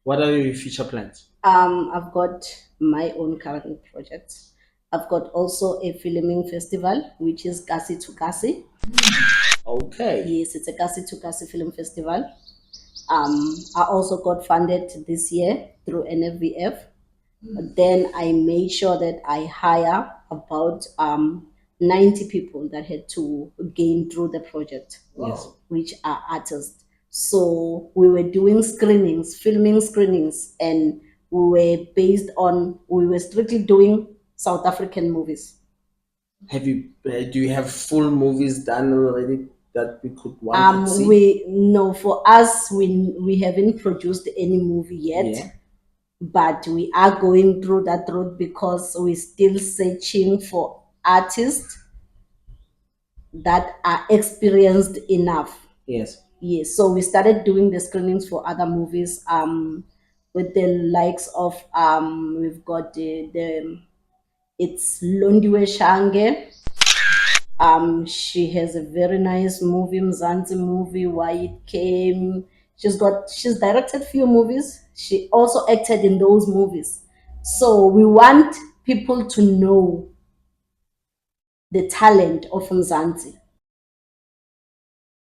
What are your future plans? I've got my own current projects. I've got also a filming festival, which is Kasi to Kasi. Okay. Yes, it's a Kasi to Kasi film festival. I also got funded this year through NFVF. Then I made sure that I hire about 90 people that had to gain through the project, Yes. which are artists. So we were doing screenings, filming screenings, and we were strictly doing South African movies. Do you have full movies done already that we could one could see? We no For us, we haven't produced any movie yet, Yeah. but we are going through that road because we're still searching for artists that are experienced enough. Yes. Yes, so we started doing the screenings for other movies with the likes of we've got the it's Londiwe Shange. She has a very nice movie, Mzansi movie, Why It Came. She's directed few movies. She also acted in those movies. So we want people to know the talent of Mzansi.